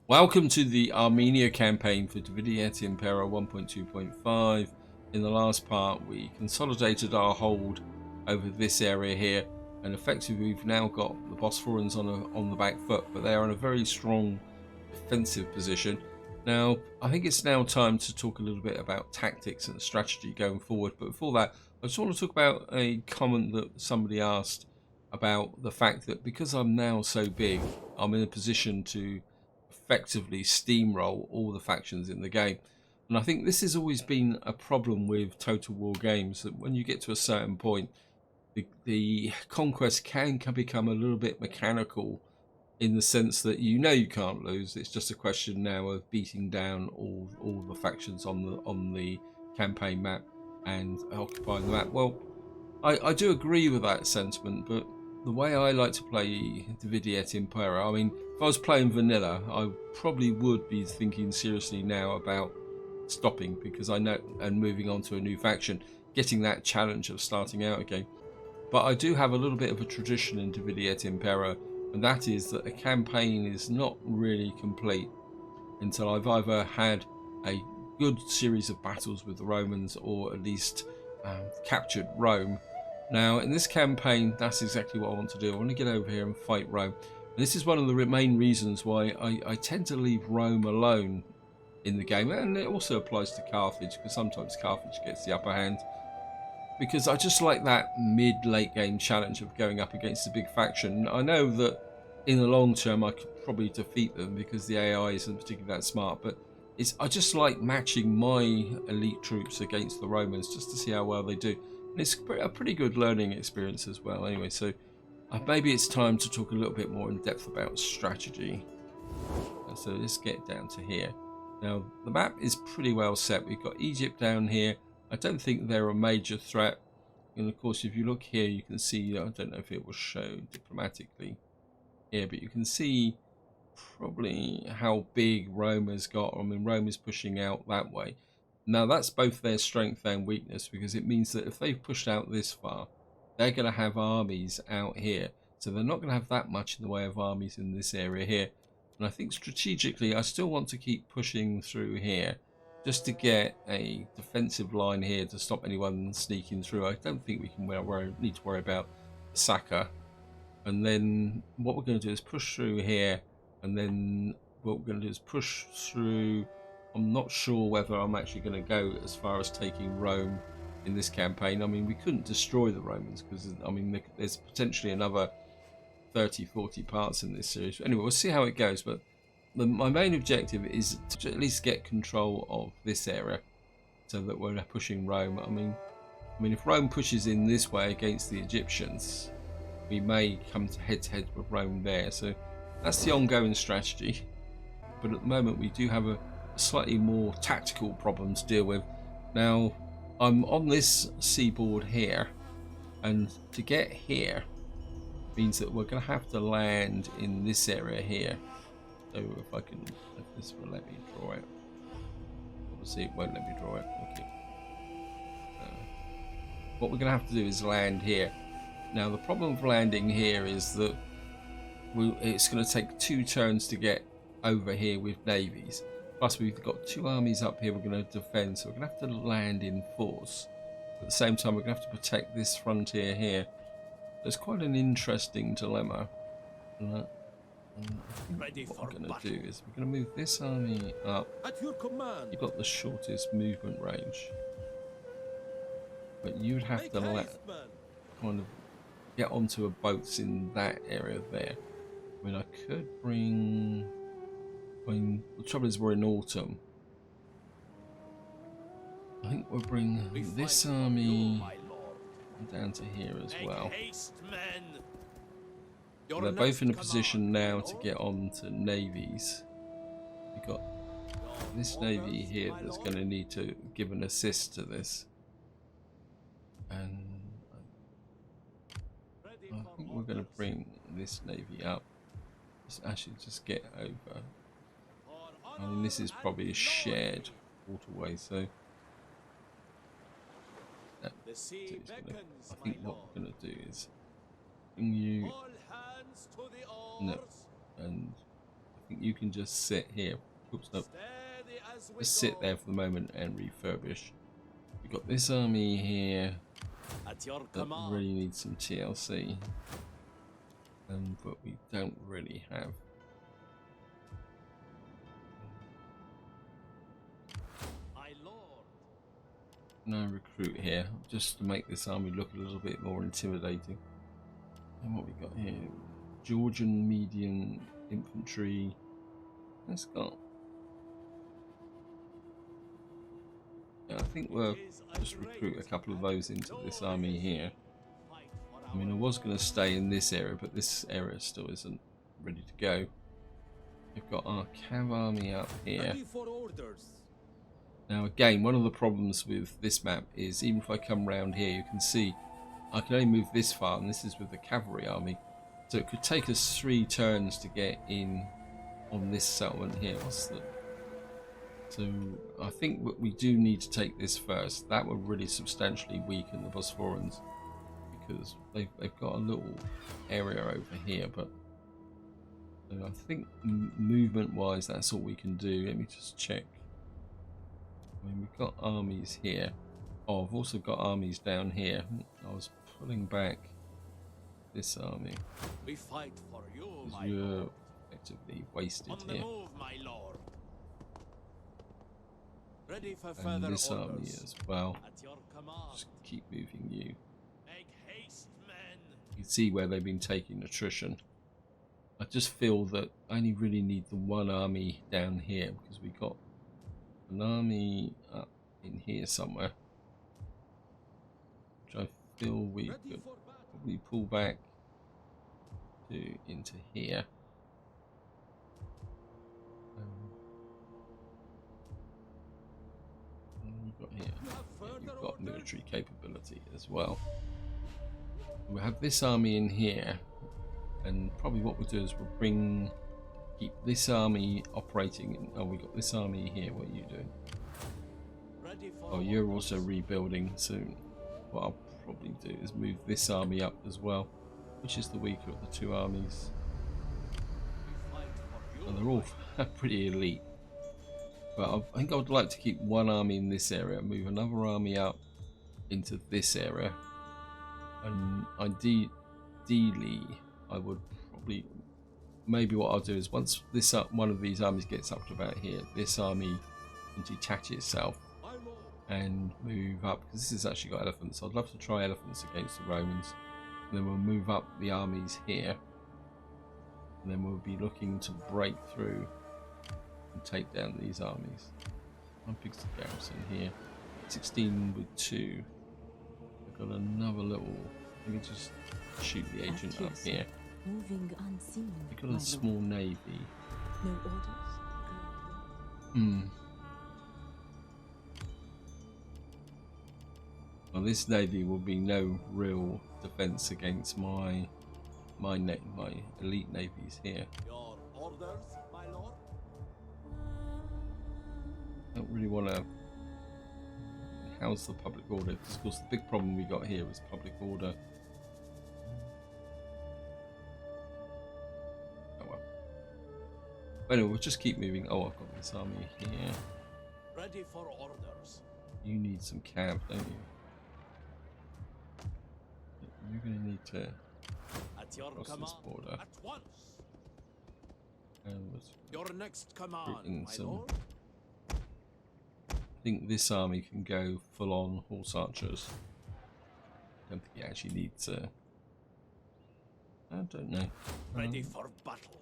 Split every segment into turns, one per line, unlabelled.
Welcome to the Armenia campaign for Et Impera 1.2.5. In the last part, we consolidated our hold over this area here, and effectively we've now got the Bosphorans on the back foot, but they are in a very strong defensive position. Now, I think it's now time to talk a little bit about tactics and strategy going forward. But before that, I just want to talk about a comment that somebody asked about the fact that because I'm now so big, I'm in a position to effectively steamroll all the factions in the game. And I think this has always been a problem with Total War games, that when you get to a certain point, the conquest can become a little bit mechanical, in the sense that you can't lose. It's just a question now of beating down all the factions on the campaign map and occupying the map. Well, I do agree with that sentiment, but the way I like to play Et Impera, I mean, if I was playing vanilla, I probably would be thinking seriously now about stopping, because I know, and moving on to a new faction, getting that challenge of starting out again. But I do have a little bit of a tradition in Et Impera, and that is that a campaign is not really complete until I've either had a good series of battles with the Romans, or at least captured Rome. Now, in this campaign, that's exactly what I want to do. I want to get over here and fight Rome. And this is one of the main reasons why I tend to leave Rome alone in the game. And it also applies to Carthage, because sometimes Carthage gets the upper hand. Because I just like that mid-late game challenge of going up against a big faction. I know that in the long term I could probably defeat them because the AI isn't particularly that smart, but I just like matching my elite troops against the Romans just to see how well they do. And it's a pretty good learning experience as well. Anyway, so maybe it's time to talk a little bit more in depth about strategy. So let's get down to here. Now, the map is pretty well set. We've got Egypt down here. I don't think they're a major threat. And of course, if you look here, you can see, I don't know if it will show diplomatically here, but you can see probably how big Rome has got. I mean, Rome is pushing out that way. Now, that's both their strength and weakness, because it means that if they've pushed out this far, they're going to have armies out here. So they're not going to have that much in the way of armies in this area here. And I think strategically, I still want to keep pushing through here, just to get a defensive line here to stop anyone sneaking through. I don't think we can need to worry about Saka. And then what we're going to do is push through here, and then what we're going to do is push through. I'm not sure whether I'm actually going to go as far as taking Rome in this campaign. I mean, we couldn't destroy the Romans, because I mean, there's potentially another 30-40 parts in this series. Anyway, we'll see how it goes, but my main objective is to at least get control of this area, so that we're pushing Rome. I mean, if Rome pushes in this way against the Egyptians, we may come to head with Rome there. So that's the ongoing strategy. But at the moment, we do have a slightly more tactical problem to deal with. Now, I'm on this seaboard here, and to get here means that we're going to have to land in this area here. So if this will let me draw it. Obviously, it won't let me draw it. Okay. What we're going to have to do is land here. Now, the problem with landing here is that it's going to take 2 turns to get over here with navies. Plus, we've got 2 armies up here we're going to defend, so we're going to have to land in force. At the same time, we're going to have to protect this frontier here. It's quite an interesting dilemma. What I'm going to do is we're going to move this army up.
At your command.
You've got the shortest movement range, but you'd have to kind of get onto a boats in that area there. I mean, I could bring. I mean, the trouble is we're in autumn. I think we'll bring this army down to here as well. They're both in a position now to get on to navies. We've got this navy here that's going to need to give an assist to this. And I think we're going to bring this navy up. Just get over. I mean, this is probably a shared waterway, so I think what we're going to do is bring you. No, and think you can just sit here. Oops, no. Just sit there for the moment and refurbish. We've got this army here that really needs some TLC, but we don't really have. No recruit here, just to make this army look a little bit more intimidating. And what we got here, Georgian medium infantry. Let's go. Yeah, I think we'll just recruit a couple of those into this army here. I mean, I was going to stay in this area, but this area still isn't ready to go. We've got our cav army up here. Now again, one of the problems with this map is even if I come around here, you can see I can only move this far, and this is with the cavalry army. So it could take us 3 turns to get in on this settlement here. So I think we do need to take this first. That would really substantially weaken the Bosphorans, because they've got a little area over here. But I think movement-wise, that's all we can do. Let me just check. I mean, we've got armies here. Oh, I've also got armies down here. I was pulling back this army.
We fight for you, my
you're
lord.
effectively wasted
On the
here.
move, my lord. Ready for
And
further
this army
orders.
as well.
At your command.
Just keep moving you.
Make haste, men.
You can see where they've been taking attrition. I just feel that I only really need the one army down here, because we got an army up in here somewhere, which I feel we could probably pull back into here. What have we got here? Yeah, you've got military capability as well. We have this army in here, and probably what we'll do is we'll keep this army operating. Oh, we got this army here. What are you doing? Oh, you're also rebuilding. So what I'll probably do is move this army up as well, which is the weaker of the 2 armies. And they're all pretty elite. But I think I would like to keep one army in this area, move another army up into this area, and ideally I would probably, maybe what I'll do is once one of these armies gets up to about here, this army can detach itself and move up, because this has actually got elephants. I'd love to try elephants against the Romans. And then we'll move up the armies here, and then we'll be looking to break through and take down these armies. How big's the garrison here? 16 with 2. I've got another little. Let me just shoot the agent up here.
Moving unseen.
We've got a small navy.
No orders.
Well, this navy will be no real defense against my elite navies here.
Your orders, my lord.
I don't really want to. How's the public order? Because of course the big problem we got here is public order. Oh well. But anyway, we'll just keep moving. Oh, I've got this army here.
Ready for orders.
You need some cav, don't you? You're going to need to
At your
cross
command.
this border.
At once.
And let's
Your next command,
in
my
some.
lord.
I think this army can go full on horse archers. I don't think it actually needs I don't know.
Ready for battle.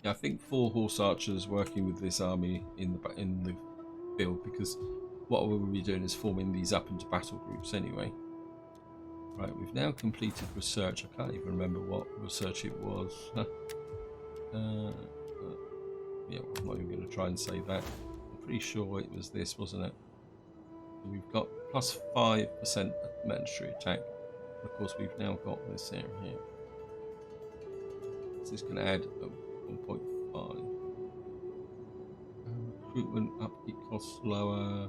Yeah, I think 4 horse archers working with this army in the field, because what we'll be doing is forming these up into battle groups anyway. Right, we've now completed research. I can't even remember what research it was. Yeah, I'm not even going to try and say that. I'm pretty sure it was this, wasn't it? We've got plus 5% military attack. Of course, we've now got this area here. So this can add 1.5. Recruitment upkeep costs lower.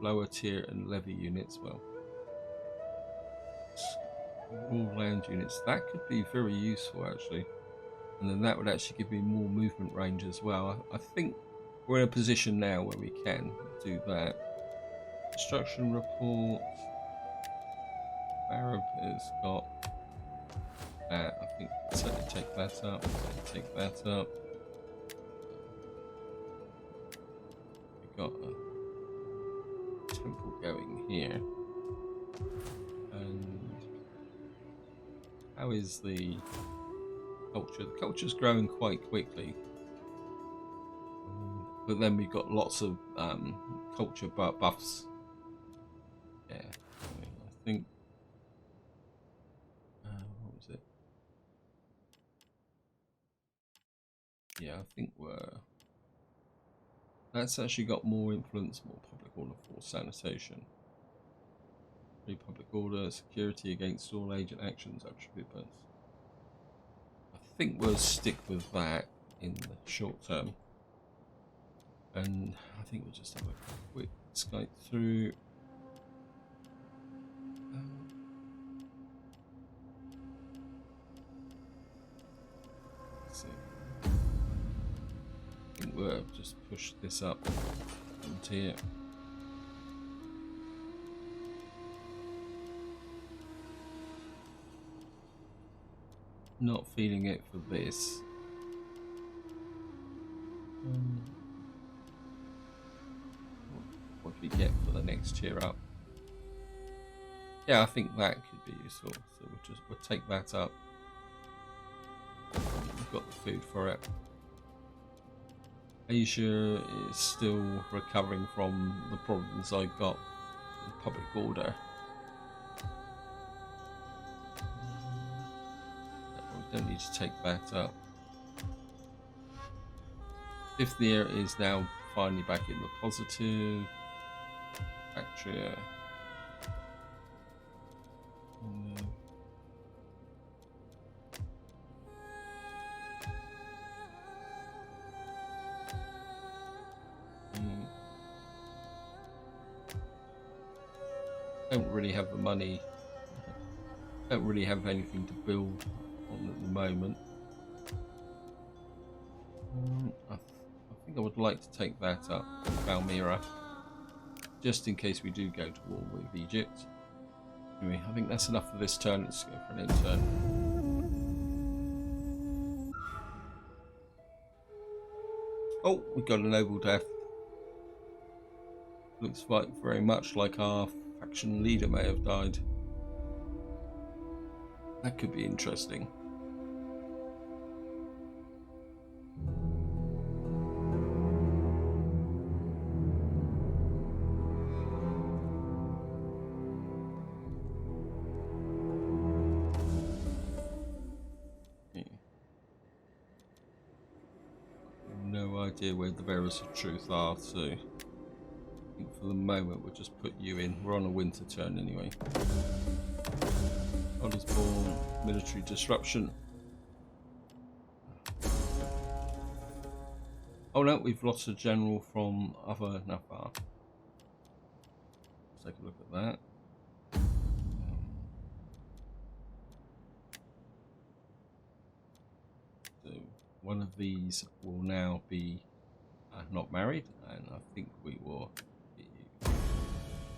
Lower tier and levy units. Well, all land units. That could be very useful actually. and then that would actually give me more movement range as well. I think we're in a position now where we can do that. Construction reports. Arab has got that. I think certainly take that up. Take that up. We've got a temple going here. And how is the culture? The culture's growing quite quickly. But then we've got lots of culture buffs. Yeah, I think. What was it? Yeah, I think that's actually got more influence, more public order, forced sanitation, free public order, security against all agent actions, attribute bonus. I think we'll stick with that in the short term. And I think we'll just have a quick Skype through. Let's see. I think we'll just push this up into here. Not feeling it for this. What do we get for the next tier up? Yeah, I think that could be useful. So we'll take that up. We've got the food for it. Asia is still recovering from the problems I got in public order. We don't need to take that up. Bithynia is now finally back in the positive. Bactria. Don't really have the money. Don't really have anything to build on at the moment. I think I would like to take that up, Palmyra, just in case we do go to war with Egypt. Anyway, I think that's enough for this turn. Let's go for an end turn. Oh, we got a noble death. Looks like very much like our faction leader may have died. That could be interesting. No idea where the bearers of truth are, so I think for the moment we'll just put you in. We're on a winter turn anyway. Others born, military disruption. Oh no, we've lost a general from other Nafar. Let's take a look at that. So one of these will now be not married, and I think we will get you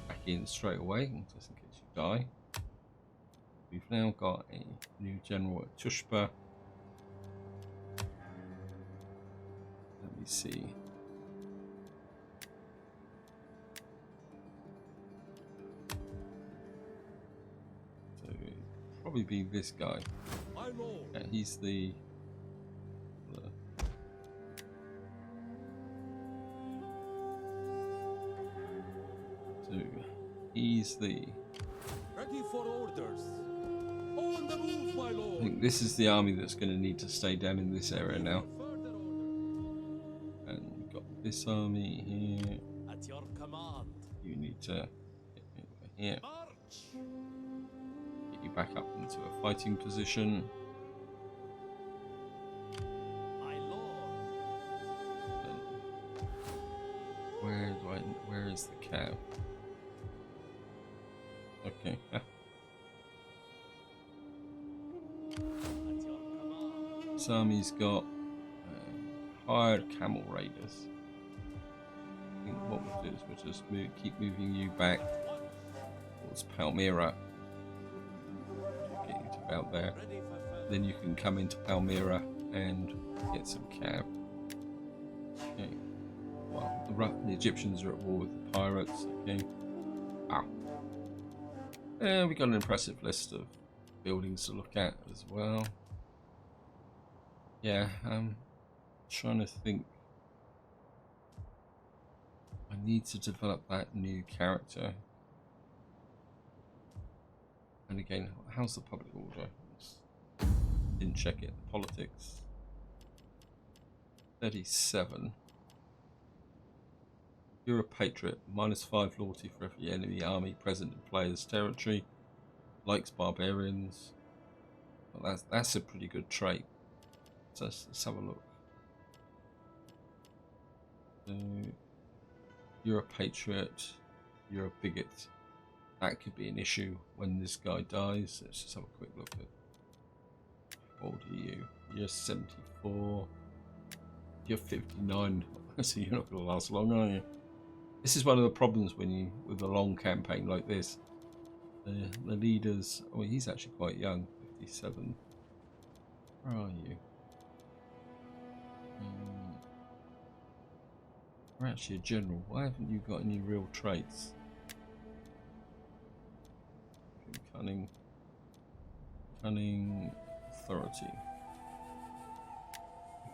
back in straight away, just in case you die. We've now got a new general at Tushpa. Let me see. So it'll probably be this guy. Yeah, he's the so he's the
Ready for orders. On the move, my lord.
I think this is the army that's going to need to stay down in this area now. And we've got this army here.
At your command.
You need to get over here.
March.
Get you back up into a fighting position.
My lord.
And where is the cow? Okay.
At your command.
This army's got hired camel raiders. I think what we'll do is we'll just keep moving you back towards Palmyra. Get you to about there. Then you can come into Palmyra and get some cav. Okay. Well, the Egyptians are at war with the pirates. Okay. Wow. We got an impressive list of buildings to look at as well. Yeah, I'm trying to think. I need to develop that new character. And again, how's the public order? Didn't check it. Politics. 37. You're a patriot. -5 loyalty for every enemy army present in player's territory. Likes barbarians. Well, that's a pretty good trait. So let's have a look. So, you're a patriot. You're a bigot. That could be an issue when this guy dies. Let's just have a quick look at. How old are you? You're 74. You're 59. So you're not going to last long, are you? This is one of the problems when you with a long campaign like this. The leaders. Oh, he's actually quite young. 57. Where are you? You're actually a general. Why haven't you got any real traits? Cunning, authority.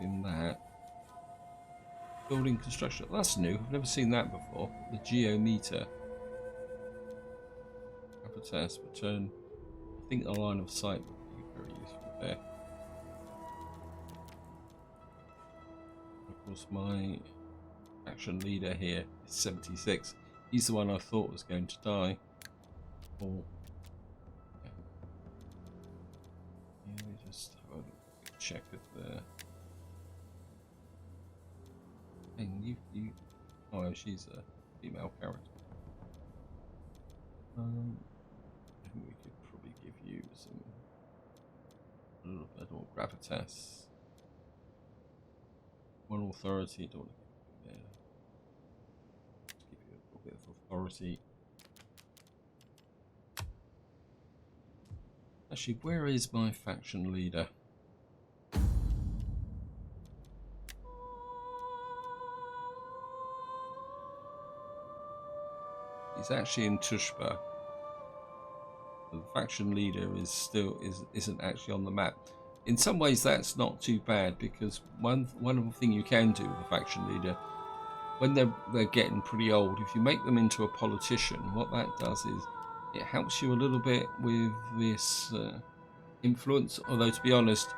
In that, building construction. That's new. I've never seen that before. The geometer. Habitat return. I think the line of sight would be very useful there. Of course, my action leader here is 76. He's the one I thought was going to die. Or let me just have a quick check of the thing. You. Oh, she's a female character. I think we could probably give you a little bit more gravitas. One authority. Don't want to give you a little bit of authority. Actually, where is my faction leader? He's actually in Tushba. The faction leader isn't actually on the map. In some ways, that's not too bad because one thing you can do with a faction leader, when they're getting pretty old, if you make them into a politician, what that does is it helps you a little bit with this influence. Although to be honest,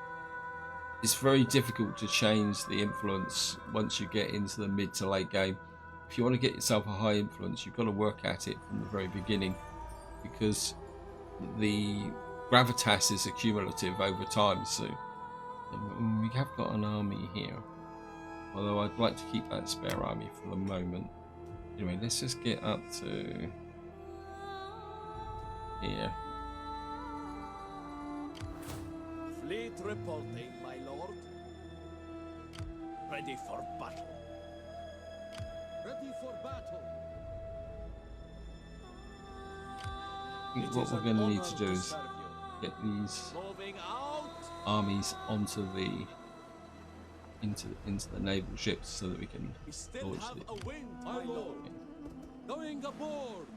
it's very difficult to change the influence once you get into the mid to late game. If you want to get yourself a high influence, you've got to work at it from the very beginning, because the gravitas is accumulative over time. So we have got an army here, although I'd like to keep that spare army for the moment. Anyway, let's just get up to here.
Fleet reporting, my lord. Ready for battle. Ready for battle.
I think what we're going to need to do is get these armies onto the into the naval ships so that we can launch
a wind, my lord. Going aboard.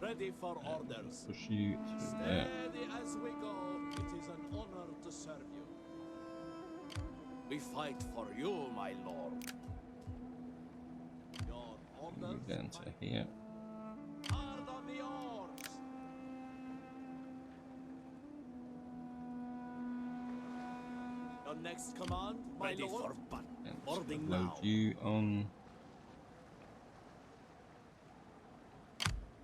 Ready for orders.
Push you through there.
Steady as we go. It is an honor to serve you. We fight for you, my lord. Your orders.
Move down to here.
Hard on the oars. Your next command, my
Ready
lord.
for battle.
And
Boarding
load
now.
you on.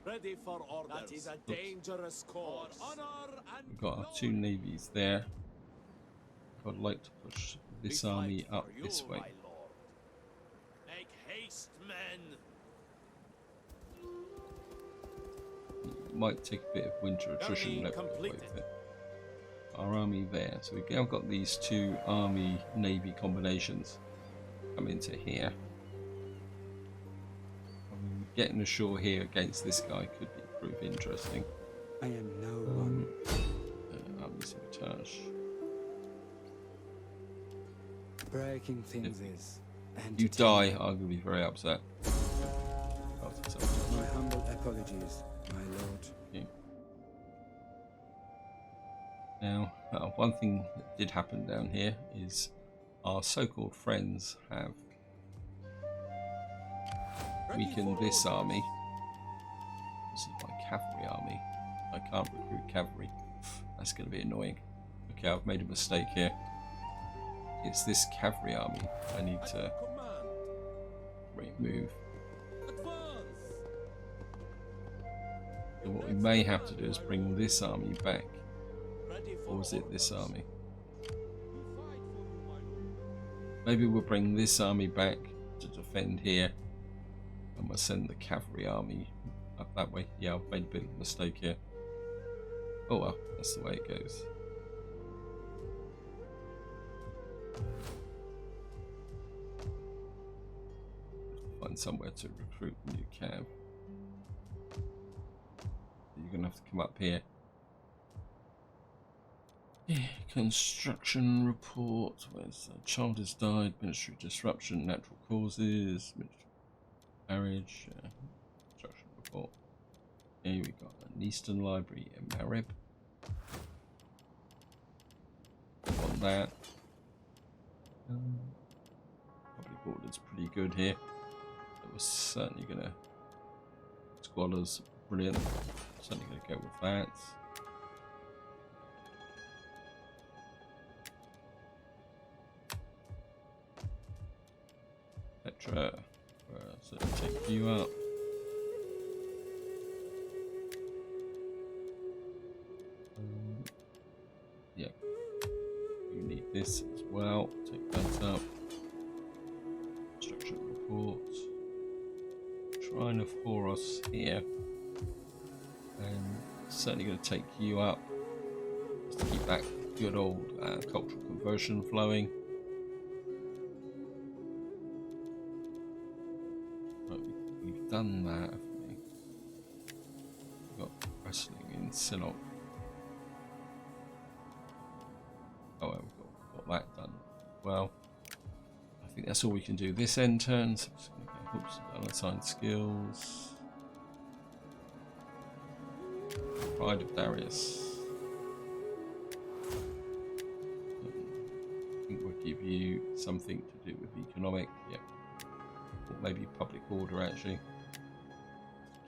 Ready for orders. That is a dangerous course. For honor and
We've got our two navies there. I'd like to push this army up this way.
my lord. Make haste, men.
might take a bit of winter attrition left with it. Our army there. So we've now got these two army-navy combinations come into here. Getting ashore here against this guy could prove interesting.
I am no one.
Army sabotage.
Breaking things is.
You die, I'm going to be very upset.
My humble apologies, my lord.
Okay. Now, one thing that did happen down here is our so-called friends have weakened this army. This is my cavalry army. I can't recruit cavalry. That's going to be annoying. Okay, I've made a mistake here. It's this cavalry army I need to remove. So what we may have to do is bring this army back. Or is it this army? Maybe we'll bring this army back to defend here. And we'll send the cavalry army up that way. Yeah, I've made a bit of a mistake here. Oh well, that's the way it goes. Find somewhere to recruit a new cav. You're gonna have to come up here. Yeah, construction report. Where's the child has died? Ministry disruption, natural causes, ministry marriage, construction report. Here we got an Eastern Library in Marib. On that. Public order's pretty good here. That was certainly gonna. Squalors, brilliant. Certainly gonna go with that. Petra, so take you up. Yeah, you need this as well. Take that up. Construction report. Shrine of Horus here, and certainly going to take you up just to keep that good old cultural conversion flowing. We've done that, haven't we? We've got wrestling in Sinop. Oh, well, we've got that done. Well, I think that's all we can do this end turn. So I'm just going to go, oops, unassigned skills. Pride of Darius. I think we'll give you something to do with economic. Yep. Or maybe public order actually.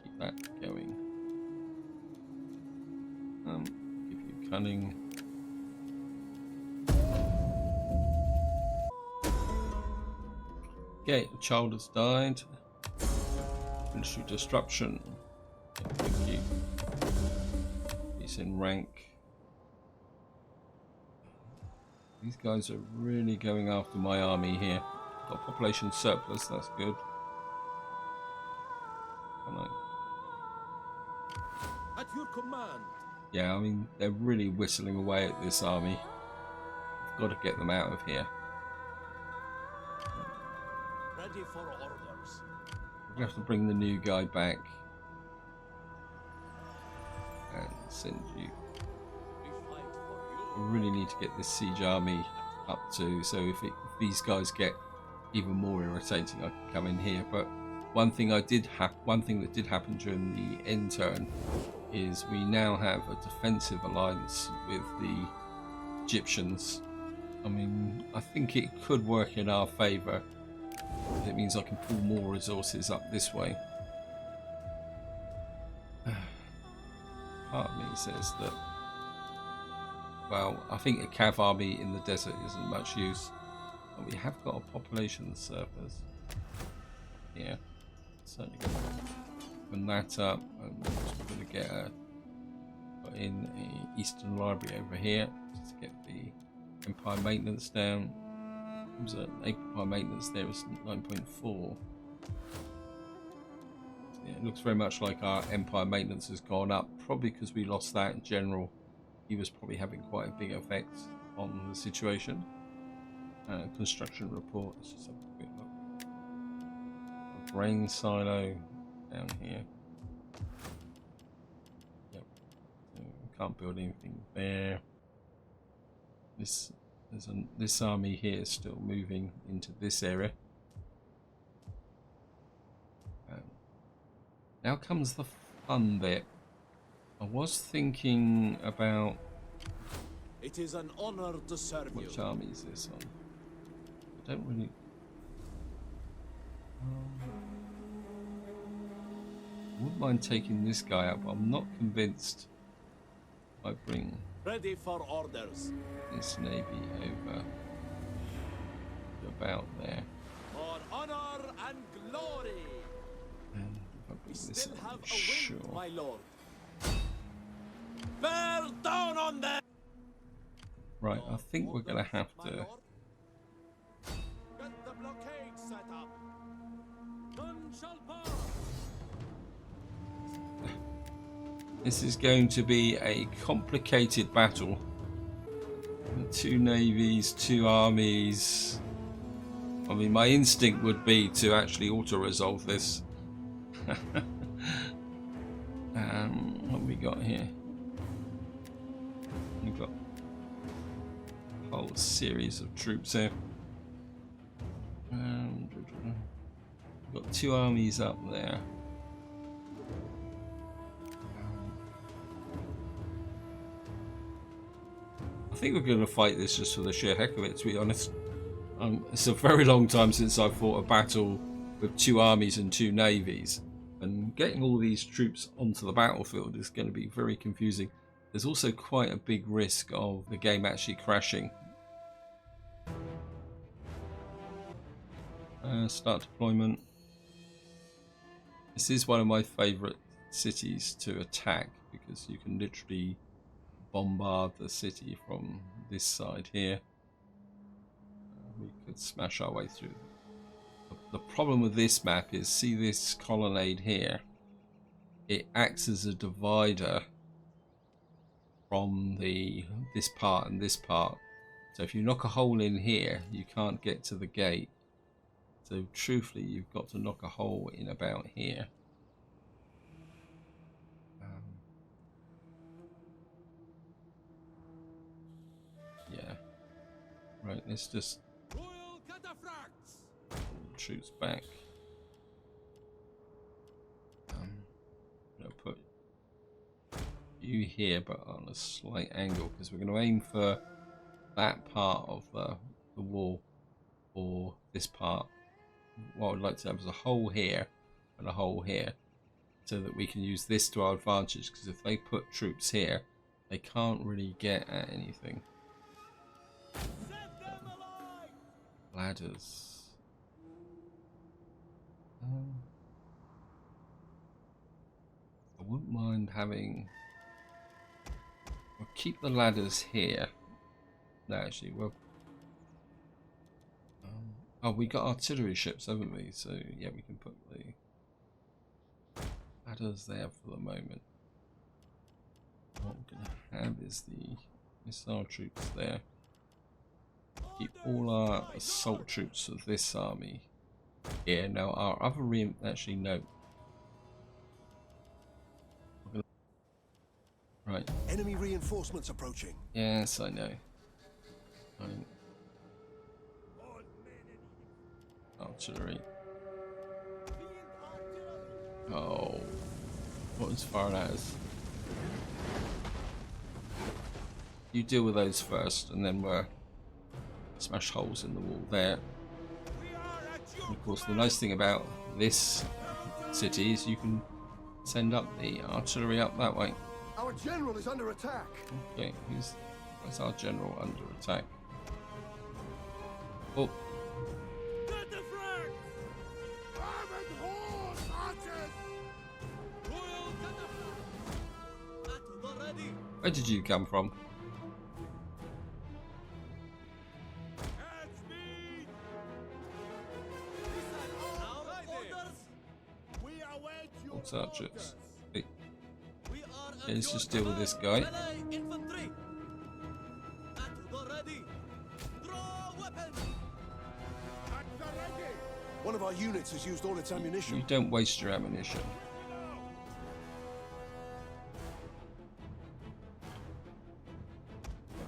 Keep that going. Give you cunning. Okay, the child has died. Ministry disruption. Thank you. He's in rank. These guys are really going after my army here. Got population surplus, that's good.
At your command.
Yeah, I mean, they're really whistling away at this army. I've got to get them out of here.
Ready for orders.
We have to bring the new guy back. And send you.
We fight for you.
I really need to get this siege army up to, so if these guys get even more irritating, I can come in here. But one thing that did happen during the end turn is we now have a defensive alliance with the Egyptians. I mean, I think it could work in our favour. It means I can pull more resources up this way. Part of me says that, well, I think a cav army in the desert isn't much use. But we have got a population surplus. Yeah, certainly going to open that up, and we're going to get put in a Eastern Library over here just to get the Empire maintenance down. Empire maintenance there was 9.4. Yeah, it looks very much like our Empire maintenance has gone up, probably because we lost that general. He was probably having quite a big effect on the situation. Construction report. Let's just have a quick look. A grain silo down here. Yep. So we can't build anything there. This army here is still moving into this area. Now comes the fun bit. I was thinking about
It is an honor to serve you.
which army is this on. I don't really. I wouldn't mind taking this guy up. I'm not convinced. I bring
Ready for orders.
this navy over to about there.
For honor and glory.
And if I bring
We
this
still
on,
have a
sure.
wind, my lord. Bear down on them.
Right, I think we're going to have
My
to.
lord. Get the blockade set up. None shall pass.
This is going to be a complicated battle. Two navies, two armies. I mean, my instinct would be to actually auto-resolve this. What have we got here? We've got a whole series of troops here. We've got two armies up there. I think we're going to fight this just for the sheer heck of it, to be honest. It's a very long time since I've fought a battle with two armies and two navies, and getting all these troops onto the battlefield is going to be very confusing. There's also quite a big risk of the game actually crashing. Start deployment. This is one of my favourite cities to attack because you can literally bombard the city from this side here. We could smash our way through. The problem with this map is, see this colonnade here? It acts as a divider from this part and this part. So if you knock a hole in here, you can't get to the gate. So truthfully, you've got to knock a hole in about here. Yeah. Right, let's just
Royal cataphracts.
pull the troops back. I'm going to put you here, but on a slight angle, because we're going to aim for that part of the wall, or this part. What I would like to have is a hole here and a hole here, so that we can use this to our advantage, because if they put troops here, they can't really get at anything.
Set them alight.
Ladders. I wouldn't mind having. We'll keep the ladders here. No, actually, we'll. Oh, we got artillery ships, haven't we? So yeah, we can put the ladders there for the moment. What we're gonna have is the missile troops there. Keep all our assault troops of this army here. Now our other actually no. Right.
Enemy reinforcements approaching.
Yes, I know. Right. Artillery. Oh, what was firing at us? You deal with those first, and then we'll smash holes in the wall there. And of course, the nice thing about this city is you can send up the artillery up that way.
Our general is under attack.
Okay, where's our general under attack? Oh,
Cataphracts. Armored horse archers. Royal cataphracts. At the ready.
where did you come from?
At speed. Our orders. We await your
6 archers. Okay,
We are at
let's
your
just deal with this
command,
guy.
melee infantry. At the ready. Draw weapons.
One of our units has used all its
You
ammunition.
don't waste your ammunition.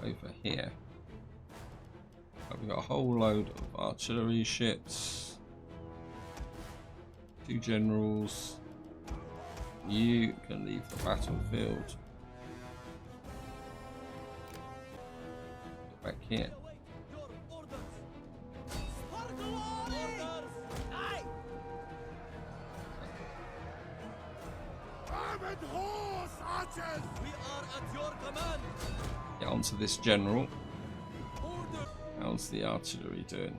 Over here, we've got a whole load of artillery ships, 2 generals. You can leave the battlefield. Get back here.
Await your orders. Sparkle orders. Aye.
Armored horse, archers!
We are at your command.
Get onto this general.
Order.
How's the artillery doing?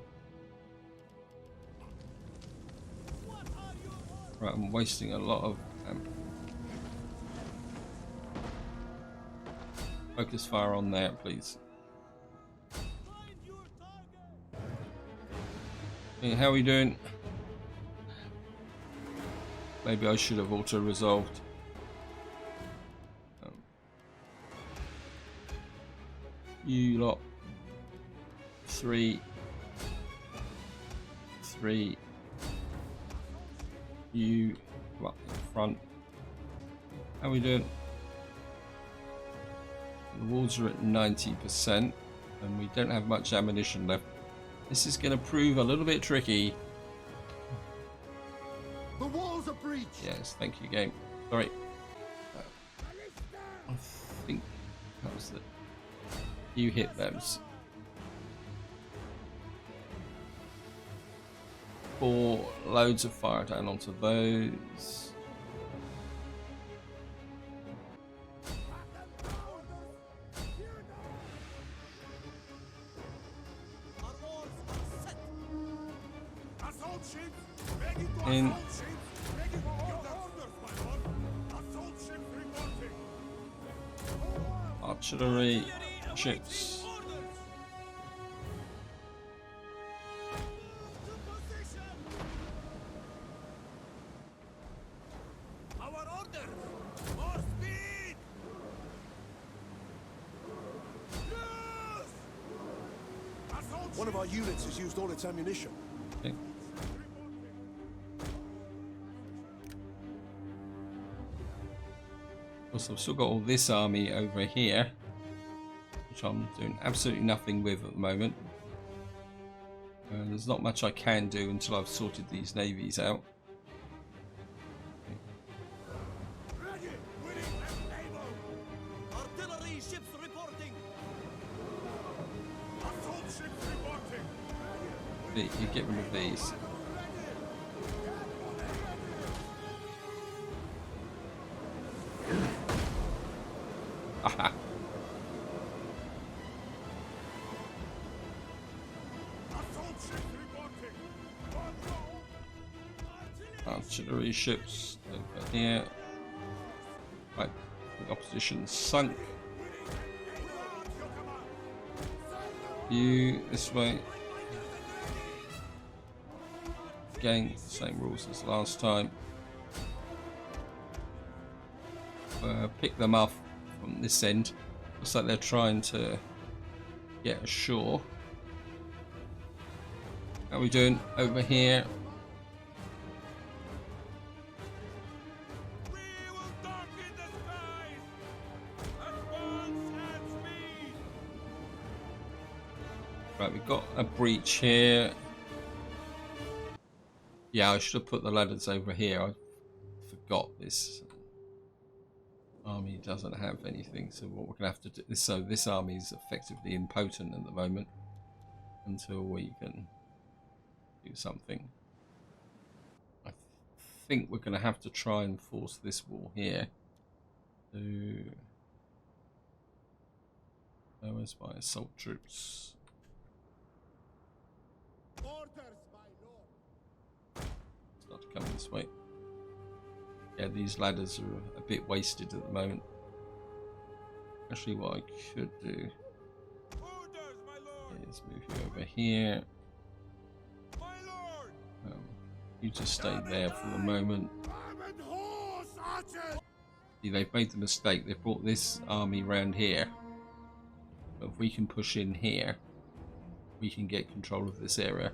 What are your orders?
Right, I'm wasting a lot of focus fire on there, please.
Find your target.
Hey, how are we doing? Maybe I should have auto-resolved. You lot. 3. You come up in front. How are we doing? The walls are at 90% and we don't have much ammunition left. This is going to prove a little bit tricky.
The walls are breached!
Yes, thank you, game. Sorry. I think that was the... You hit them. 4 loads of fire down onto those.
Our oars are set.
Assault ships! Ready to
In.
assault ships! Ready for orders, my lord! Assault ships reporting!
Artillery ships.
Orders. To position.
Our orders! More speed! Yes! Assault One of our units has used all its ammunition.
Okay. Also, I've still got all this army over here, which I'm doing absolutely nothing with at the moment. There's not much I can do until I've sorted these navies out.
Ready! Willing and able!
Artillery ships reporting.
Assault ships reporting!
You get rid of these. Aha.
Assault ships reporting!
Artillery ships over here. Right, the opposition sunk. You this way. Again, same rules as last time. Pick them off from this end. Looks like they're trying to get ashore. How are we doing over here?
We will darken the skies. Advance at speed.
Right, we've got a breach here. Yeah, I should have put the ladders over here. I forgot this army doesn't have anything, so what we're gonna have to do is, so this army is effectively impotent at the moment until we can do something. I think we're gonna have to try and force this wall here to... Where's my assault troops?
Orders, my lord!
Start to come this way. Yeah, these ladders are a bit wasted at the moment. Actually, what I could do
Orders, my lord.
is move you over here.
My lord.
You just stay there for the moment.
Armored horse! Archers!
See, they've made the mistake. They've brought this army round here. But if we can push in here, we can get control of this area.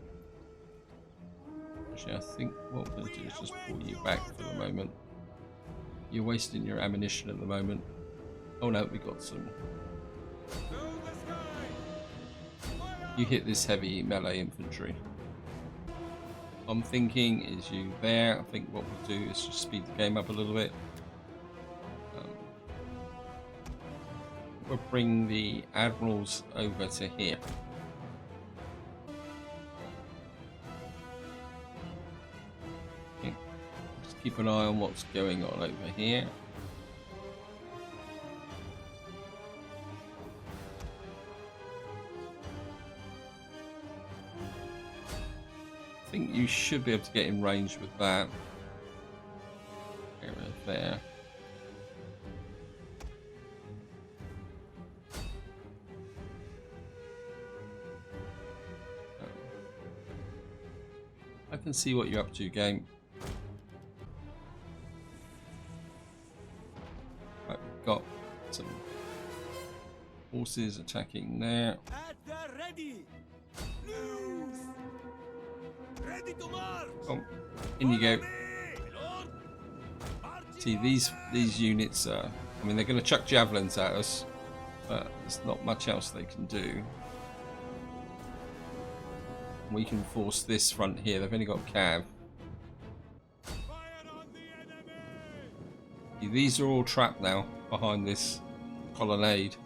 Actually, I think what we're going to do is just pull you back for the moment. You're wasting your ammunition at the moment. Oh no, we got some. You hit this heavy melee infantry. I'm thinking is you there. I think what we'll do is just speed the game up a little bit. We'll bring the admirals over to here. Okay. Just keep an eye on what's going on over here. I think you should be able to get in range with that area there. I can see what you're up to, game. Right, we've got some forces attacking there.
At the ready. Loose. Ready to march.
Oh, in you go.
Lord.
See, these units are, I mean, they're going to chuck javelins at us, but there's not much else they can do. We can force this front here. They've only got cav.
Fire on the enemy.
See, these are all trapped now behind this colonnade.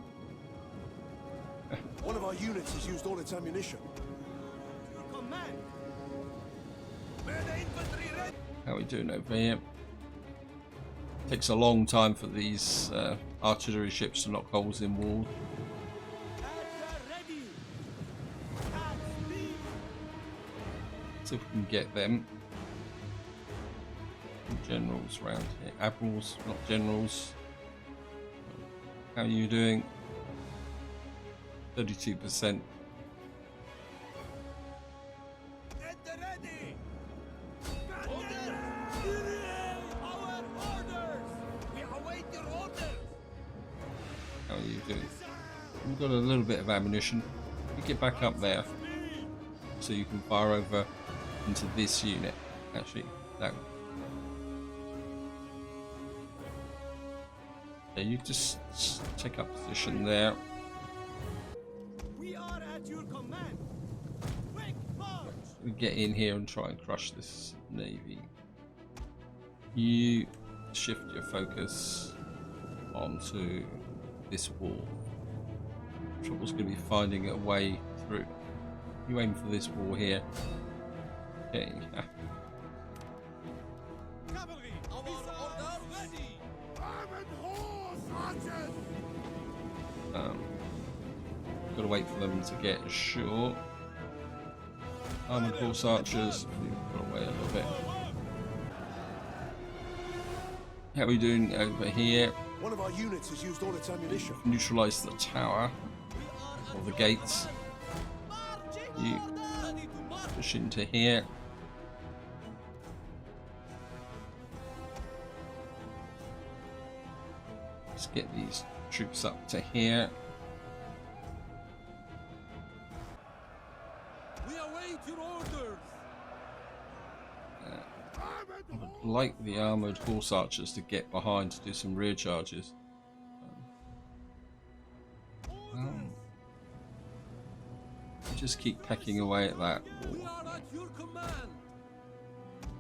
One of our units has used all its ammunition.
Your command. Where the infantry ready?
How are we doing over here? Takes a long time for these artillery ships to knock holes in walls.
At the ready. At speed.
See if we can get them. Generals around here. Admirals, not generals. How are you doing? 32%.
At the ready. Orders. Our orders. We await your orders.
How are you doing? We've got a little bit of ammunition. You get back up there so you can fire over into this unit. Actually, no. Yeah, you just take up position there.
We are at your command. Quick march.
We get in here and try and crush this navy. You shift your focus onto this wall. Trouble's going to be finding a way through. You aim for this wall here. Okay.
Cavalry. Our orders ready.
Armored horse, archers!
Got to wait for them to get ashore. Armored horse archers. We've got to wait a little bit. How are we doing over here?
One of our units has used all its ammunition.
Neutralize the tower or the gates. You push into here. Let's get these troops up to here.
We await your orders.
I would like the armoured horse archers to get behind to do some rear charges. Just keep pecking away at that wall.
We are at your command.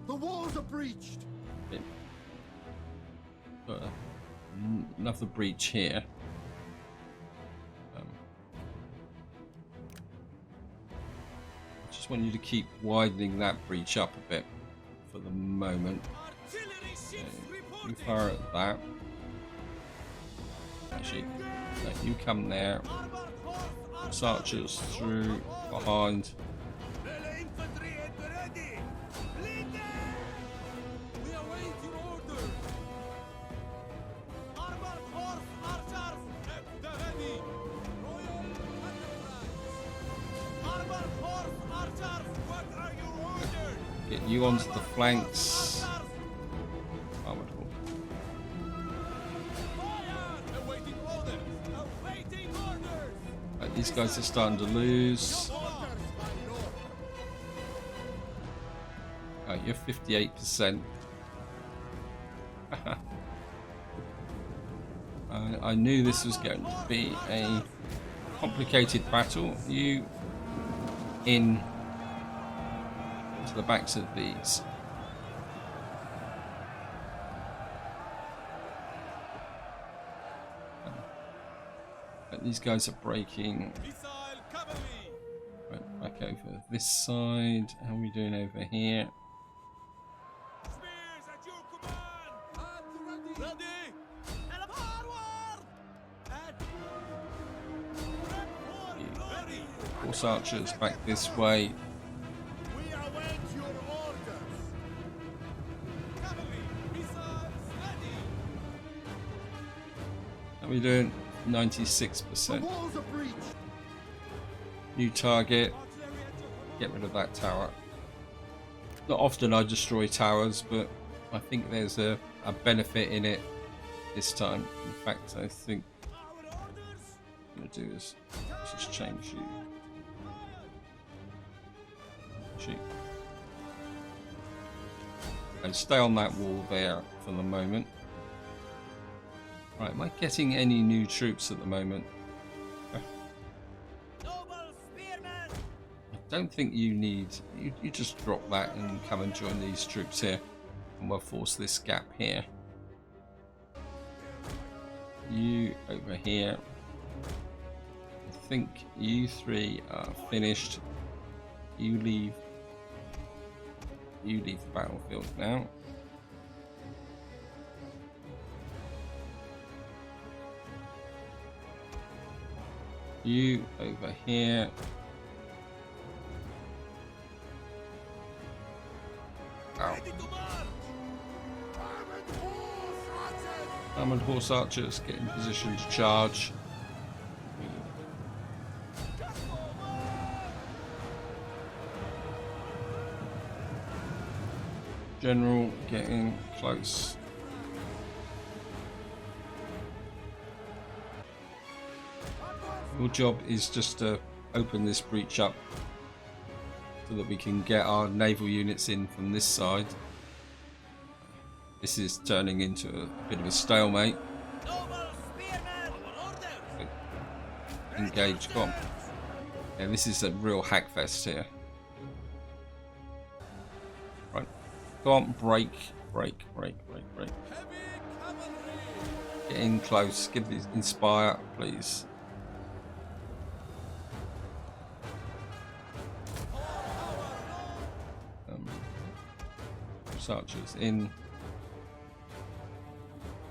The walls are breached!
Got another breach here. Just want you to keep widening that breach up a bit for the moment.
Artillery ships
You
reporting.
fire at that. Actually, no, you come there.
Armored horse
Horse archers through behind.
Melee infantry at the ready. Lead them. We await your orders. Armored horse archers at the ready. Royal Enterprise. Armored horse archers, what are your orders?
Get you onto the flanks.
Archers.
Armored horse. these guys are starting to lose. Oh, you're 58%. I knew this was going to be a complicated battle. You in to the backs of these. But these guys are breaking.
Missile cavalry.
Right, back over this side. How are we doing over here?
Spears at your command. At ready. Ready. And forward. And ready.
Horse archers back this way.
We await your orders.
Cavalry. Missiles ready.
How are we doing? 96%.
Walls are breached.
New target.
Artillery at your command.
Get rid of that tower. Not often I destroy towers, but I think there's a benefit in it this time. In fact, I think
Our orders.
what I'm going to do is just change you. Shoot. And stay on that wall there for the moment. Right, am I getting any new troops at the moment?
Noble spearmen.
I don't think you need... You just drop that and come and join these troops here. And we'll force this gap here. You over here. I think you three are finished. You leave the battlefield now. You over here. Ow.
Ready to march.
Armored horse archers get in position to charge. General getting close. Your job is just to open this breach up so that we can get our naval units in from this side. This is turning into a bit of a stalemate.
Noble spearmen. Our orders.
Engage, come on. Yeah, this is a real hackfest here. Right. Go on, break.
Heavy cavalry.
Get in close. Give these inspire, please. Archers in.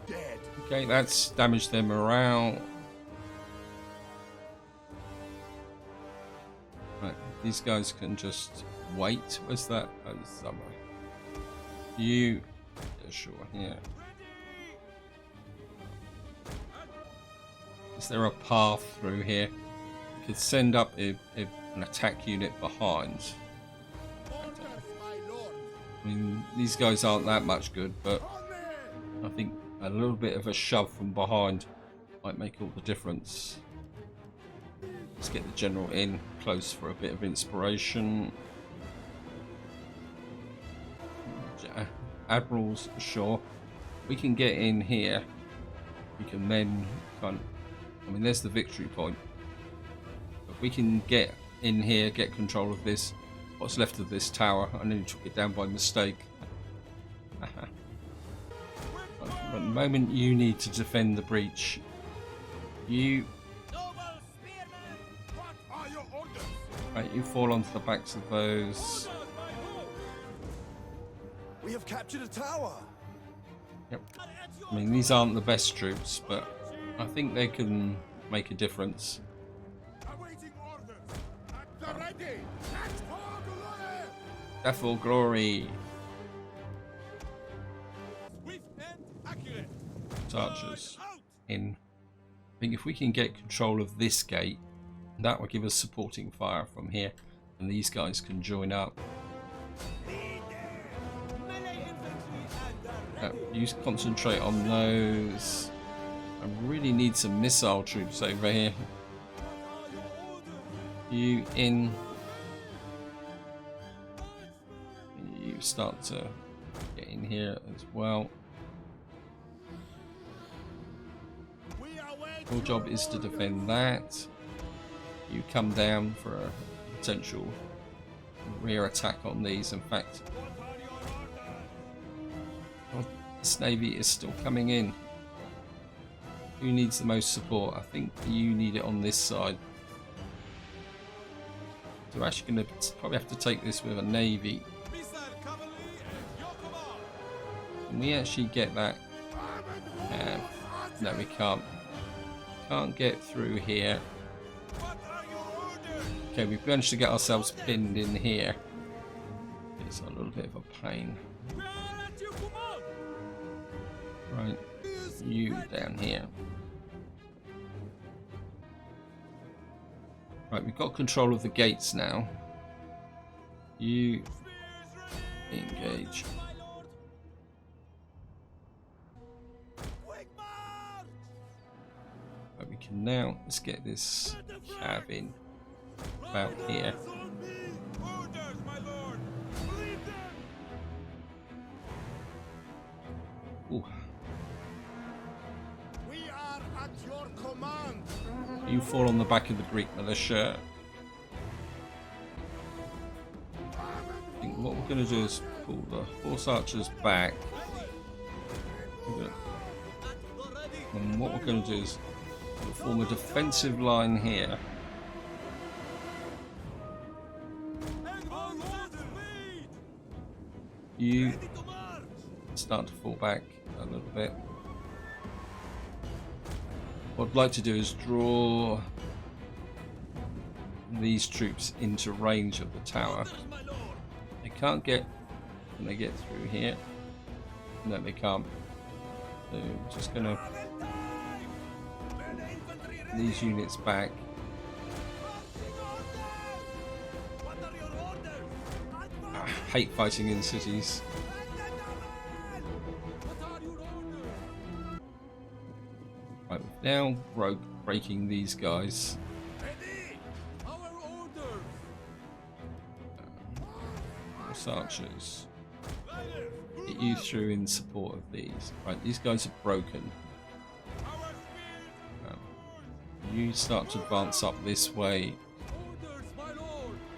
Dead.
Okay, that's damaged their morale. Right, these guys can just wait. Where's that? Oh, somewhere. You. Yeah, sure, here. Is there a path through here? We could send up an attack unit behind.
Orders, my lord.
I mean, these guys aren't that much good, but I think a little bit of a shove from behind might make all the difference. Let's get the general in close for a bit of inspiration. Admirals, sure. We can get in here. We can then kind of... I mean, there's the victory point. If we can get in here, get control of this, what's left of this tower. I nearly took it down by mistake. At the moment, you need to defend the breach. You...
Noble spearmen.
What are your orders?
Right, you fall onto the backs of those.
We have captured a tower.
Yep. I mean, these aren't the best troops, but I think they can make a difference.
Awaiting orders. At the ready. At for glory.
Death or glory.
Swift and accurate.
Archers
Out.
in. I think if we can get control of this gate, that will give us supporting fire from here, and these guys can join up.
Melee infantry and
You concentrate on those. I really need some missile troops over here. You in. You start to get in here as well. Your job is to defend that. You come down for a potential rear attack on these. In fact, this navy is still coming in. Who needs the most support? I think you need it on this side. So we're actually going to probably have to take this with a navy. Can we actually get that? No, we can't. Can't get through here. Okay, we've managed to get ourselves pinned in here. It's a little bit of a pain. Right, you down here. Right, we've got control of the gates now. You engage. Right, we can now, let's get this cav in about here. Ooh.
We are at your command.
You fall on the back of the Greek militia. I think what we're going to do is pull the horse archers back. And what we're going to do is form a defensive line here. You start to fall back a little bit. What I'd like to do is draw these troops into range of the tower. They can't get, can they get through here? No, they can't. So I'm just gonna these units back. I hate fighting in cities. Right, we've now breaking these guys. Horse archers. Get you through in support of these. Right, these guys are broken. You start to advance up this way.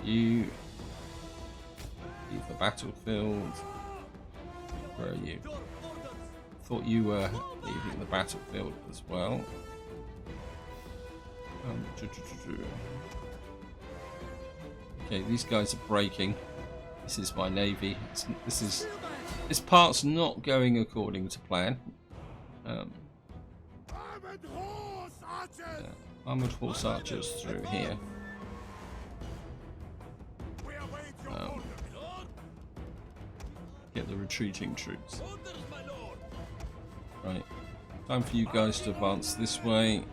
You leave the battlefield. Where are you? Thought you were leaving the battlefield as well. Okay, these guys are breaking. This is my navy. This part's not going according to plan. Armored horse archers through here. Get the retreating troops. Right, time for you guys to advance this way.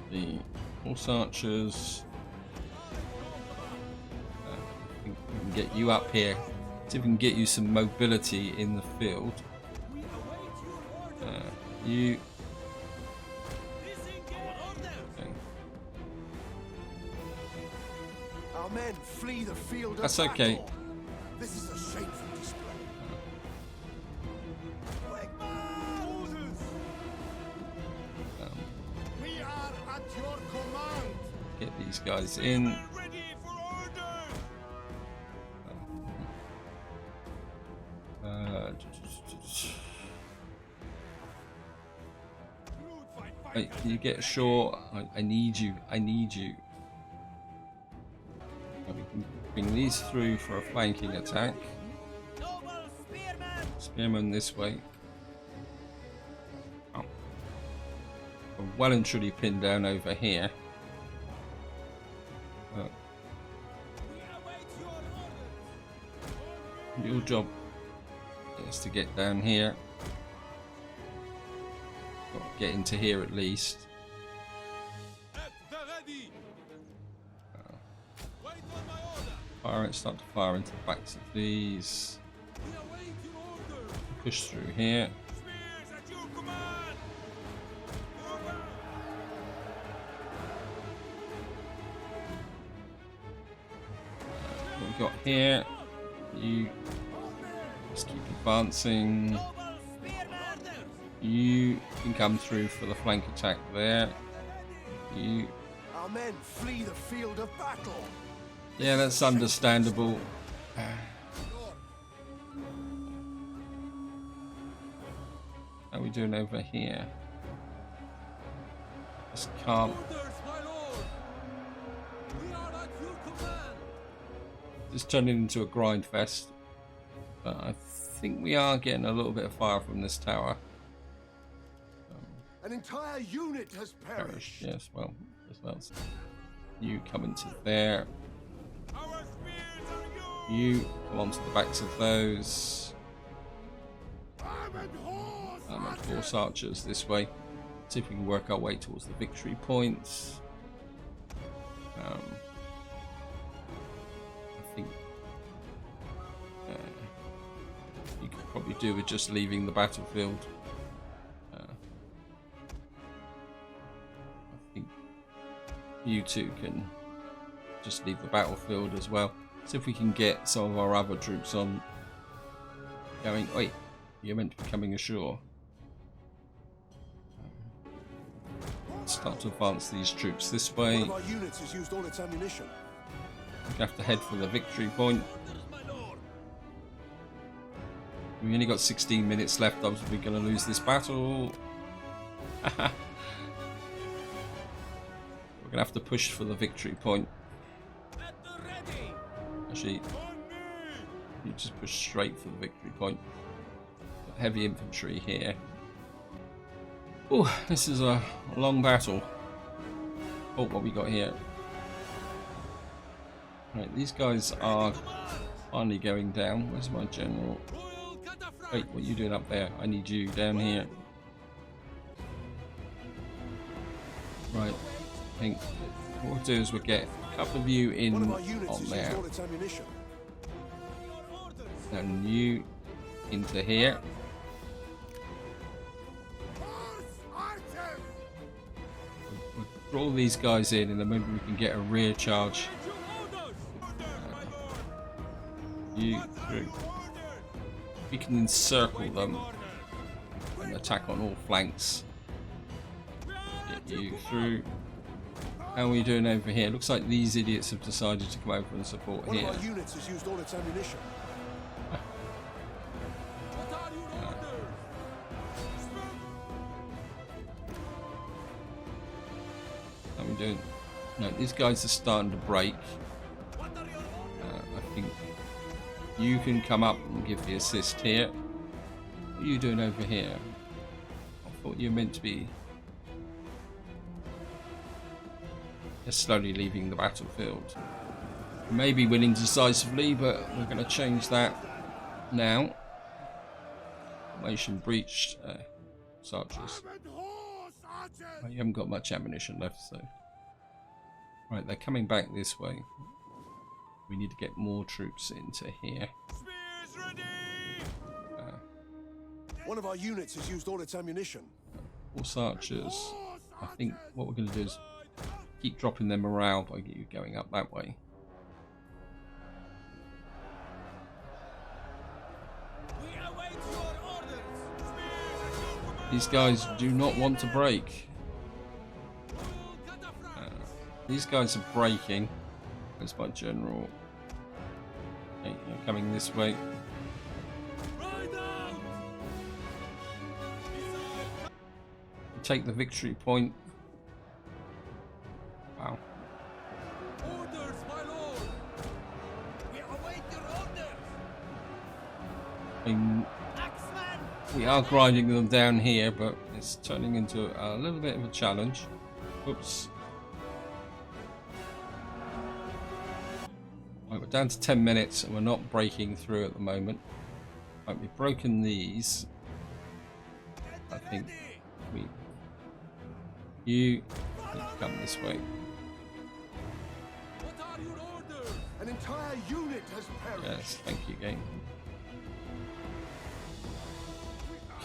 The horse archers. I think we can get you up here. See if we can get you some mobility in the field. You. Okay.
Our men flee the field.
That's
of
okay.
battle. This is a shameful display. We are at your command.
Get these guys in.
Ready for
Wait, can you get ashore? I need you. I need you. We can bring these through for a flanking attack. Spearmen this way. Oh. I'm well and truly pinned down over here. Your job is to get down here. Get into here at least. Fire it, start to fire into the backs of these. Push through here. we got here? You just keep advancing. You can come through for the flank attack there. You.
Our men flee the field of battle.
Yeah, that's understandable. How are we doing over here? Just can't.
Orders, my lord. We are at your command.
Just turning into a grind fest. But I think we are getting a little bit of fire from this tower.
An entire unit has perished.
Yes, well, as well. You come into there.
Our spears are yours.
You come onto the backs of those.
Armored horse.
Force archers this way. See if we can work our way towards the victory points. I think you could probably do with just leaving the battlefield. I think you two can just leave the battlefield as well. See if we can get some of our other troops on going. Wait, you're meant to be coming ashore. Start to advance these troops this way.
One of our units has used all its ammunition.
We have to head for the victory point. We only got 16 minutes left. I was going to lose this battle. We're going to have to push for the victory point.
At the ready.
Actually, you just push straight for the victory point. Got heavy infantry here. Oh, this is a long battle. Oh, what we got here? Right, these guys are finally going down. Where's my general?
Royal cataphracts.
Wait, what are you doing up there? I need you down here. Right, I think what we'll do is we'll get a couple of you in
One of our units
on
has
there,
used all its ammunition.
Your orders.
and you into here. We'll draw these guys in, and then maybe we can get a rear charge.
At your orders. Orders, my lord.
You through. We can encircle them
Orders.
and attack on all flanks. Get you through. How are we doing over here? Looks like these idiots have decided to come over and support
One
here.
of our units has used all its ammunition.
What are your orders?
How are we doing? No, these guys are starting to break.
What are your orders?
I think you can come up and give the assist here. What are you doing over here? I thought you were meant to be just slowly leaving the battlefield. Maybe winning decisively, but we're going to change that now. Formation breached. Archers. Oh, you haven't got much ammunition left, so. Right, they're coming back this way. We need to get more troops into here.
Spears ready.
One of our units has used all its ammunition.
Horse archers. I think what we're going to do is keep dropping their morale by you going up that way.
We await your orders. Spears at your command.
These guys do not want to break.
Royal cataphracts.
These guys are breaking. Where's my general? Okay, you're coming this way.
Ride out.
Take the victory point. Wow.
Orders, my lord. We await your orders.
I mean,
Axeman.
we are grinding them down here, but it's turning into a little bit of a challenge. Oops. Right, we're down to 10 minutes and we're not breaking through at the moment. Right, we've broken these. I think you come this way.
What are your orders?
An entire unit has perished.
Yes, thank you, game.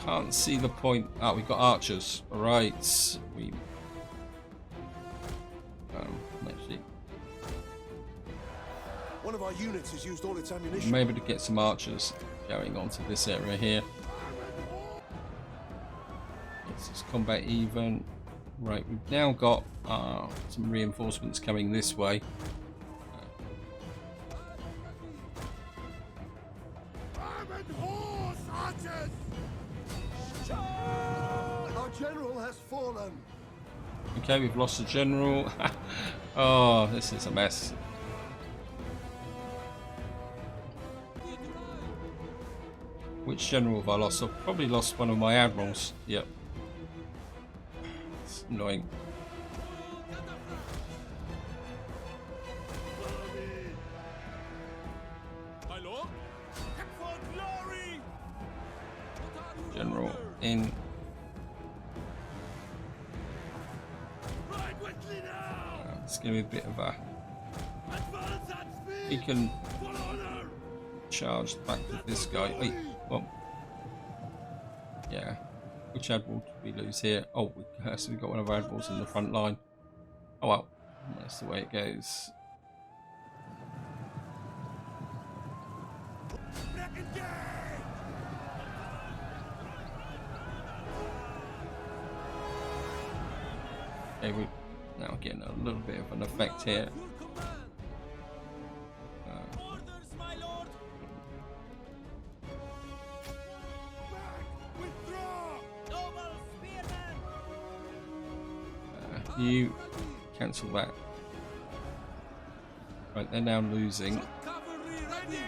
Can't see the point. Ah, we've got archers. Right. We. Actually.
One of our units has used all its ammunition.
Maybe to get some archers going onto this area here. This is combat even. Right, we've now got some reinforcements coming this way.
Armored horse archers! Our general has fallen.
Okay, we've lost the general. Oh, this is a mess. Which general have I lost? I've probably lost one of my admirals. Yep. It's annoying.
My lord, for glory.
General in.
Ride with me now.
It's going to be a bit of a.
Advance at
He
speed.
can
For honor.
charge back with this guy. Wait, well. Yeah. Which admiral did we lose here? Oh, so we've got one of our admirals in the front line. Oh well, that's the way it goes. Okay, we're now getting a little bit of an effect here.
Your command. Orders, my lord.
Withdraw!
Noble spearmen.
You cancel that. Right, they're now losing.
Cavalry ready.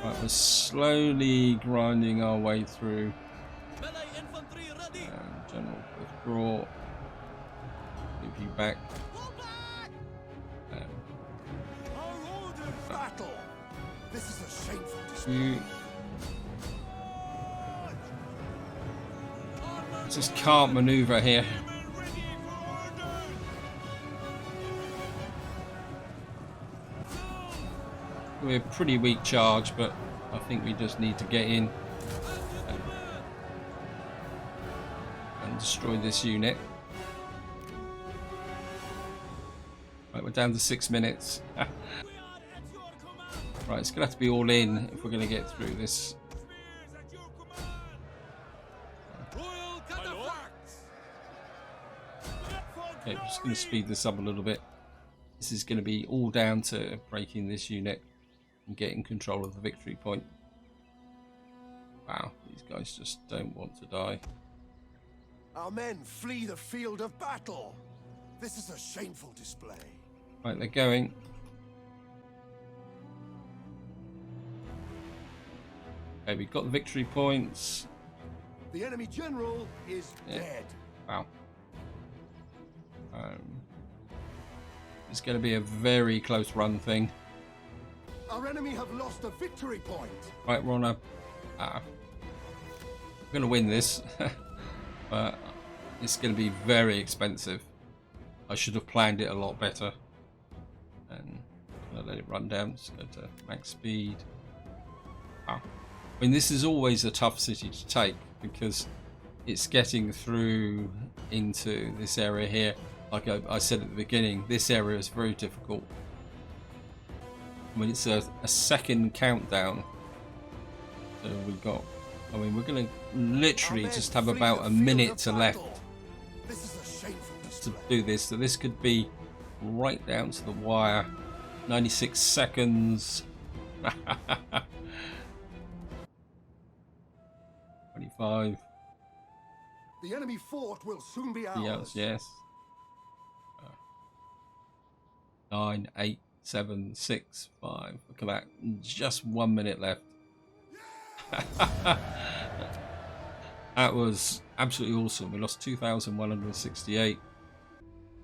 Right, we're slowly grinding our way through.
Melee infantry ready.
General withdraw. Move you back.
Fall back.
Our ordered battle! This is a shameful display.
You just can't maneuver here.
Ready for order.
We're a pretty weak charge, but I think we just need to get in and destroy this unit. Right, we're down to 6 minutes.
We are at your command.
Right, it's gonna have to be all in if we're gonna get through this.
Spears at your command. Royal cataphracts.
Okay, I'm just gonna speed this up a little bit. This is gonna be all down to breaking this unit and getting control of the victory point. Wow, these guys just don't want to die.
Our men flee the field of battle. This is a shameful display.
Right, they're going. Okay, we've got the victory points.
The enemy general is dead.
Wow. It's going to be a very close run thing.
Our enemy have lost a victory point.
Right, we're on a... we're going to win this. But it's going to be very expensive. I should have planned it a lot better. And I'll let it run down. Let's go to max speed. Wow. I mean, this is always a tough city to take because it's getting through into this area here. Like I said at the beginning, this area is very difficult. I mean, it's a second countdown. So we've got... I mean, we're going to literally just have about a minute to left
This is a shameful
to
display.
do this. So this could be right down to the wire. 96 seconds. 25.
The enemy fort will soon be ours.
Yes. 9, 8, 7, 6, 5. Look at that. Just 1 minute left. That was absolutely awesome. We lost 2,168.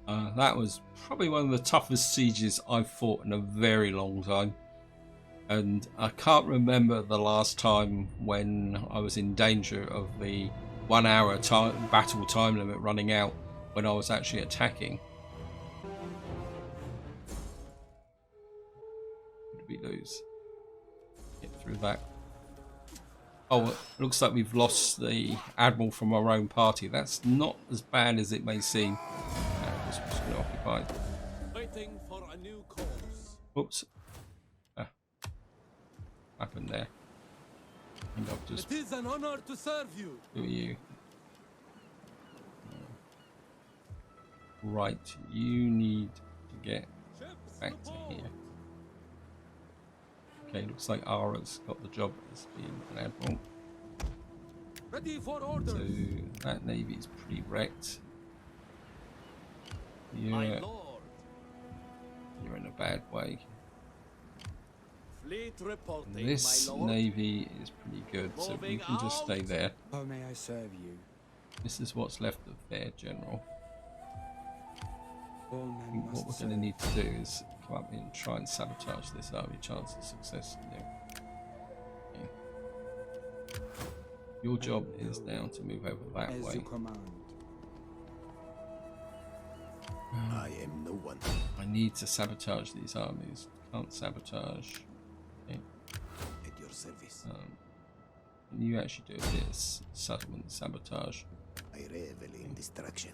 That was probably one of the toughest sieges I've fought in a very long time. And I can't remember the last time when I was in danger of the 1 hour battle time limit running out when I was actually attacking. What did we lose? Get through that. Oh, it looks like we've lost the admiral from our own party. That's not as bad as it may seem. This was occupied.
Waiting for a new course.
Oops. happened there? I think I've just
It is an honor to serve you.
do you. Right, you need to get
Ships
back to
report.
here. Okay, looks like Ara's got the job as being an admiral.
Ready for orders.
So that navy is pretty wrecked.
My
Yeah,
lord.
you're in a bad way.
Fleet reporting,
And this
my lord.
navy is pretty good, so you
Moving
can just stay
out.
there.
How may I serve you?
This is what's left of their general.
All
I
men
think what
must
we're
serve.
going to need to do is come up here and try and sabotage this army. Chance of success. Okay. Your job is now to move over that
As
way.
you command.
I am no one.
I need to sabotage these armies. Can't sabotage. Okay.
At your service.
Can you actually do a bit of settlement sabotage?
I revel in destruction.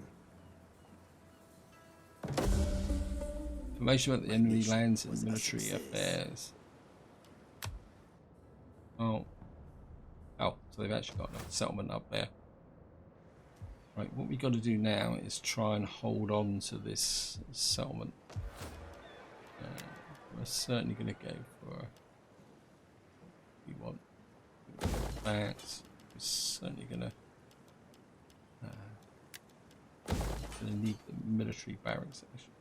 Information about the enemy lands and military affairs. Oh, so they've actually got a settlement up there. Right, what we got to do now is try and hold on to this settlement. We're certainly going to go for. We want that. We're certainly going to. Need the military barracks actually.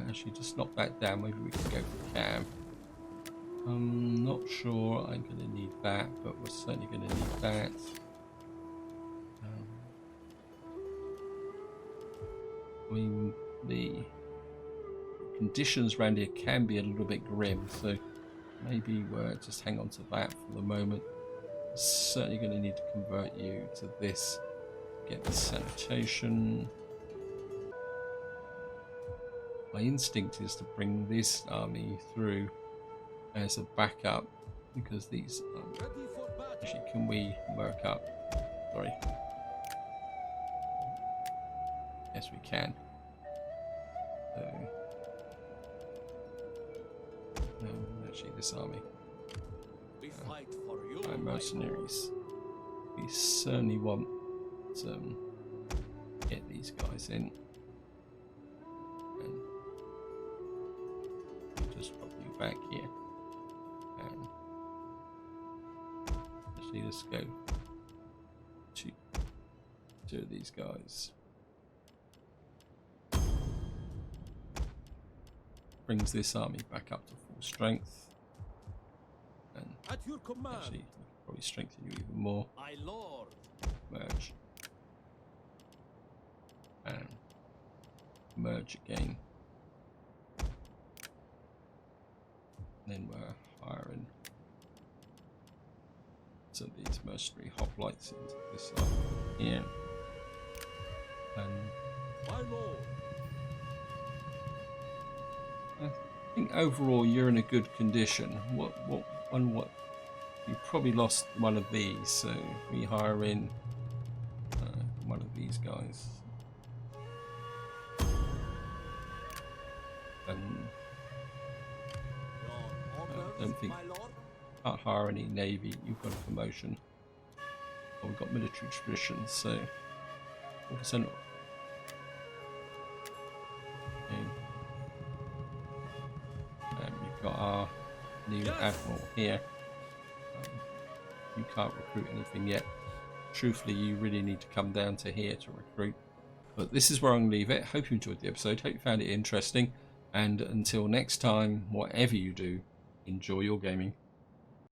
Actually, just knock that down. Maybe we can go for Cam. I'm not sure I'm going to need that, but we're certainly going to need that. I mean, the conditions around here can be a little bit grim, so maybe we'll just hang on to that for the moment. Certainly going to need to convert you to this. Get the sanitation. My instinct is to bring this army through as a backup because these.
Ready for battle.
Actually, can we work up? Sorry. Yes, we can. So, actually, this army.
We fight for you,
Our
my
mercenaries. We certainly want to get these guys in. And just drop you back here. And actually, let's go to two of these guys. Brings this army back up to full strength. And
At your command,
actually, we can probably strengthen you even more.
my lord.
Merge. And merge again. Then we're hiring some of these mercenary hoplites into this side here. And
My lord.
I think overall you're in a good condition. What you probably lost one of these, so we hire in one of these guys. And
Your orders,
don't think-
my lord.
can't hire any navy. You've got a promotion. Oh, we've got military traditions, so 4%. You've got our new
Yes.
admiral here. You can't recruit anything yet. Truthfully, you really need to come down to here to recruit. But this is where I'm going to leave it. Hope you enjoyed the episode. Hope you found it interesting. And until next time, whatever you do, enjoy your gaming.